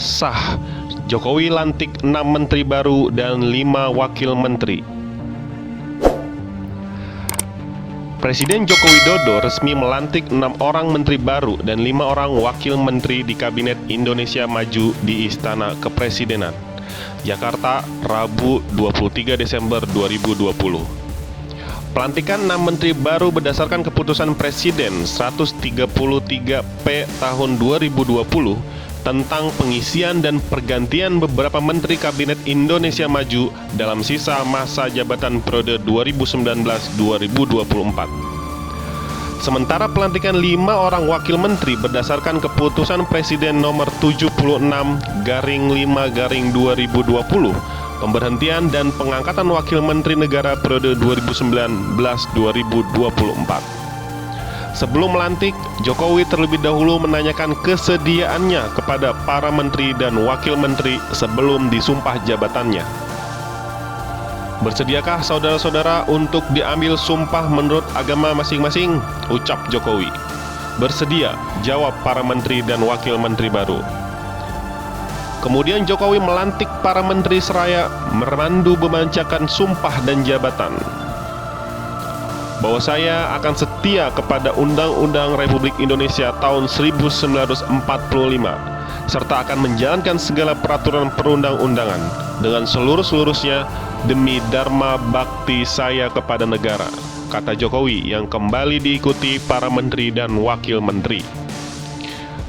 Sah, Jokowi lantik 6 menteri baru dan 5 wakil menteri. Presiden Joko Widodo resmi melantik 6 orang menteri baru dan 5 orang wakil menteri di Kabinet Indonesia Maju di Istana Kepresidenan, Jakarta, Rabu 23 Desember 2020. Pelantikan 6 menteri baru berdasarkan keputusan Presiden 133P tahun 2020 tentang pengisian dan pergantian beberapa menteri Kabinet Indonesia Maju dalam sisa masa jabatan periode 2019-2024. Sementara pelantikan 5 orang wakil menteri berdasarkan keputusan Presiden nomor 76/5/2020, pemberhentian dan pengangkatan wakil menteri negara periode 2019-2024. Sebelum melantik, Jokowi terlebih dahulu menanyakan kesediaannya kepada para menteri dan wakil menteri sebelum disumpah jabatannya. Bersediakah saudara-saudara untuk diambil sumpah menurut agama masing-masing? Ucap Jokowi. Bersedia, jawab para menteri dan wakil menteri baru. Kemudian Jokowi melantik para menteri seraya memandu membacakan sumpah dan jabatan. Bahwa saya akan setia kepada Undang-Undang Republik Indonesia tahun 1945 serta akan menjalankan segala peraturan perundang-undangan dengan seluruh-seluruhnya demi dharma bakti saya kepada negara, kata Jokowi yang kembali diikuti para menteri dan wakil menteri.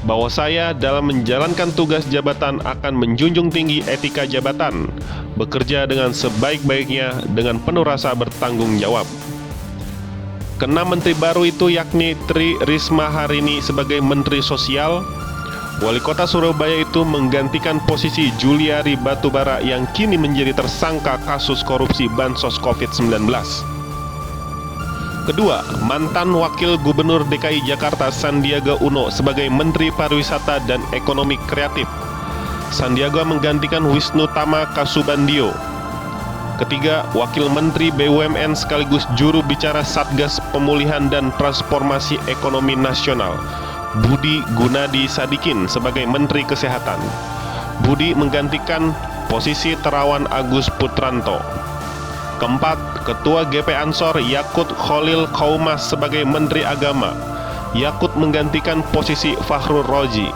Bahwa saya dalam menjalankan tugas jabatan akan menjunjung tinggi etika jabatan, bekerja dengan sebaik-baiknya dengan penuh rasa bertanggung jawab. Keenam menteri baru itu yakni Tri Risma Harini sebagai Menteri Sosial. Wali Kota Surabaya itu menggantikan posisi Juliari Batubara yang kini menjadi tersangka kasus korupsi Bansos COVID-19. Kedua, mantan Wakil Gubernur DKI Jakarta Sandiaga Uno sebagai Menteri Pariwisata dan Ekonomi Kreatif. Sandiaga menggantikan Wisnu Tama Kasubandio. Ketiga, Wakil Menteri BUMN sekaligus juru bicara Satgas Pemulihan dan Transformasi Ekonomi Nasional, Budi Gunadi Sadikin sebagai Menteri Kesehatan. Budi menggantikan posisi Terawan Agus Putranto. Keempat, Ketua GP Ansor Yakut Kholil Qaumas sebagai Menteri Agama. Yakut menggantikan posisi Fakhrul Rozi.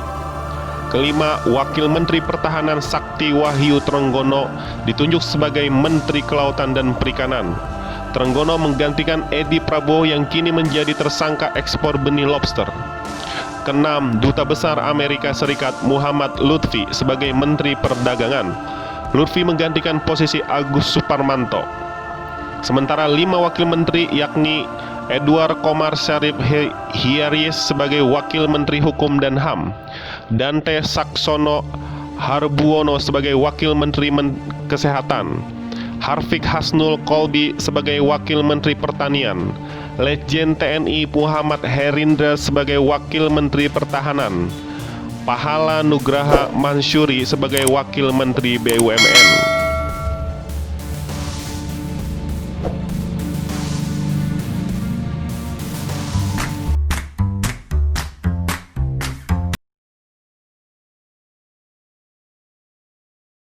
Kelima, Wakil Menteri Pertahanan Sakti Wahyu Trenggono ditunjuk sebagai Menteri Kelautan dan Perikanan. Trenggono menggantikan Edi Prabowo yang kini menjadi tersangka ekspor benih lobster. Keenam, Duta Besar Amerika Serikat Muhammad Lutfi sebagai Menteri Perdagangan. Lutfi menggantikan posisi Agus Suparmanto. Sementara 5 wakil menteri yakni Edward Komar Syarif Hiaries sebagai Wakil Menteri Hukum dan HAM, Dante Saksono Harbuono sebagai Wakil Menteri Kesehatan, Harfiq Hasnul Kolbi sebagai Wakil Menteri Pertanian, Letjen TNI Muhammad Herindra sebagai Wakil Menteri Pertahanan, Pahala Nugraha Mansyuri sebagai Wakil Menteri BUMN.